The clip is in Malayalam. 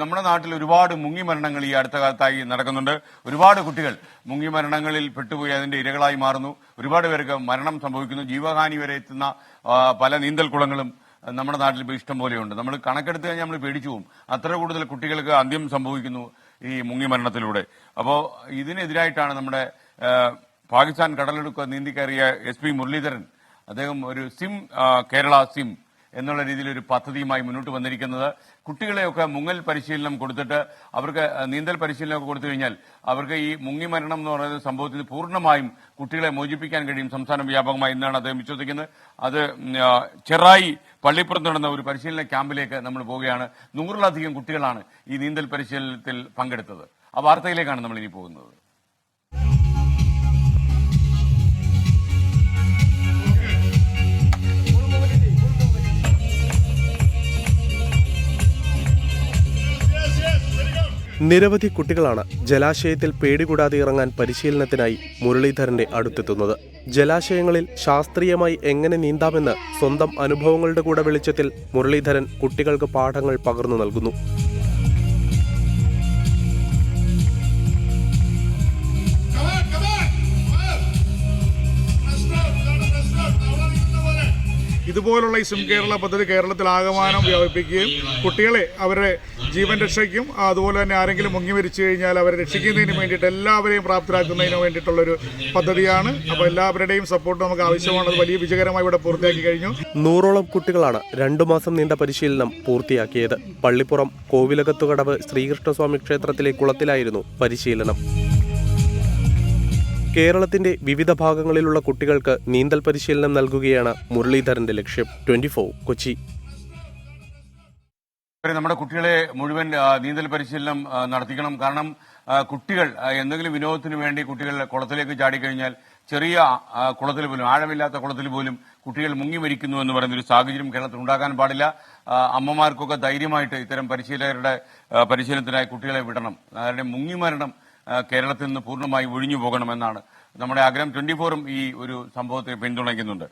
നമ്മുടെ നാട്ടിൽ ഒരുപാട് മുങ്ങിമരണങ്ങൾ ഈ അടുത്ത കാലത്തായി നടക്കുന്നുണ്ട്. ഒരുപാട് കുട്ടികൾ മുങ്ങിമരണങ്ങളിൽ പെട്ടുപോയി അതിന്റെ ഇരകളായി മാറുന്നു. ഒരുപാട് പേർക്ക് മരണം സംഭവിക്കുന്നു. ജീവഹാനി വരെ എത്തുന്ന പല നീന്തൽക്കുളങ്ങളും നമ്മുടെ നാട്ടിൽ ഇപ്പോൾ ഇഷ്ടം പോലെയുണ്ട്. നമ്മൾ കണക്കെടുത്ത് കഴിഞ്ഞാൽ നമ്മൾ പേടിച്ചു പോകും. അത്ര കൂടുതൽ കുട്ടികൾക്ക് അന്ത്യം സംഭവിക്കുന്നു ഈ മുങ്ങിമരണത്തിലൂടെ. അപ്പോൾ ഇതിനെതിരായിട്ടാണ് നമ്മുടെ പാകിസ്ഥാൻ കടലെടുക്ക നീന്തിക്കയറിയ SP മുരളീധരൻ അദ്ദേഹം ഒരു കേരള സിം എന്നുള്ള രീതിയിൽ ഒരു പദ്ധതിയുമായി മുന്നോട്ട് വന്നിരിക്കുന്നത്. കുട്ടികളെയൊക്കെ മുങ്ങൽ പരിശീലനം കൊടുത്തിട്ട് അവർക്ക് നീന്തൽ പരിശീലനമൊക്കെ കൊടുത്തു കഴിഞ്ഞാൽ അവർക്ക് ഈ മുങ്ങിമരണം എന്ന് പറയുന്ന സംഭവത്തിൽ പൂർണ്ണമായും കുട്ടികളെ മോചിപ്പിക്കാൻ കഴിയും സംസ്ഥാന വ്യാപകമായി എന്നാണ് അദ്ദേഹം വിശ്വസിക്കുന്നത്. അത് ചെറായി പള്ളിപ്പുറത്ത് നടന്ന ഒരു പരിശീലന ക്യാമ്പിലേക്ക് നമ്മൾ പോവുകയാണ്. 100-ലധികം കുട്ടികളാണ് ഈ നീന്തൽ പരിശീലനത്തിൽ പങ്കെടുത്തത്. ആ വാർത്തയിലേക്കാണ് നമ്മൾ ഇനി പോകുന്നത്. നിരവധി കുട്ടികളാണ് ജലാശയത്തിൽ പേടികൂടാതെ ഇറങ്ങാൻ പരിശീലനത്തിനായി മുരളീധരന്റെ അടുത്തെത്തുന്നത്. ജലാശയങ്ങളിൽ ശാസ്ത്രീയമായി എങ്ങനെ നീന്താമെന്ന് സ്വന്തം അനുഭവങ്ങളുടെ കൂടെ വെളിച്ചത്തിൽ മുരളീധരൻ കുട്ടികൾക്ക് പാഠങ്ങൾ പകർന്നു നൽകുന്നു. ഇതുപോലുള്ള ഈ സിം കേരള പദ്ധതി കേരളത്തിൽ ആകമാനം വ്യാപിപ്പിക്കുകയും കുട്ടികളെ അവരുടെ ജീവൻ രക്ഷയ്ക്കും അതുപോലെ തന്നെ ആരെങ്കിലും മുങ്ങി മരിച്ചു കഴിഞ്ഞാൽ അവരെ രക്ഷിക്കുന്നതിന് വേണ്ടിയിട്ട് എല്ലാവരെയും പ്രാപ്തരാക്കുന്നതിന് വേണ്ടിയിട്ടുള്ളൊരു പദ്ധതിയാണ്. അപ്പോൾ എല്ലാവരുടെയും സപ്പോർട്ട് നമുക്ക് ആവശ്യമാണ്. അത് വലിയ വിജയകരമായി ഇവിടെ പൂർത്തിയാക്കി കഴിഞ്ഞു. 100ഓളം കുട്ടികളാണ് 2 മാസം നീണ്ട പരിശീലനം പൂർത്തിയാക്കിയത്. പള്ളിപ്പുറം കോവിലകത്തുകടവ് ശ്രീകൃഷ്ണസ്വാമി ക്ഷേത്രത്തിലെ കുളത്തിലായിരുന്നു പരിശീലനം. കേരളത്തിന്റെ വിവിധ ഭാഗങ്ങളിലുള്ള കുട്ടികൾക്ക് നീന്തൽ പരിശീലനം നൽകുകയാണ് മുരളീധരന്റെ ലക്ഷ്യം. 24 കൊച്ചി. നമ്മുടെ കുട്ടികളെ മുഴുവൻ നീന്തൽ പരിശീലനം നടത്തിക്കണം. കാരണം കുട്ടികൾ എന്തെങ്കിലും വിനോദത്തിന് വേണ്ടി കുട്ടികൾ കുളത്തിലേക്ക് ചാടിക്കഴിഞ്ഞാൽ ചെറിയ കുളത്തിൽ പോലും, ആഴമില്ലാത്ത കുളത്തിൽ പോലും കുട്ടികൾ മുങ്ങി മരിക്കുന്നു എന്ന് പറയുന്നൊരു സാഹചര്യം കേരളത്തിൽ ഉണ്ടാകാൻ പാടില്ല. അമ്മമാർക്കൊക്കെ ധൈര്യമായിട്ട് ഇത്തരം പരിശീലകരുടെ പരിശീലനത്തിനായി കുട്ടികളെ വിടണം. അവരുടെ മുങ്ങിമരണം കേരളത്തിൽ നിന്ന് പൂർണ്ണമായി ഒഴിഞ്ഞു പോകണമെന്നാണ് നമ്മുടെ ആഗ്രഹം. 24ഉം ഈ ഒരു സംഭവത്തെ പിന്തുണയ്ക്കുന്നുണ്ട്.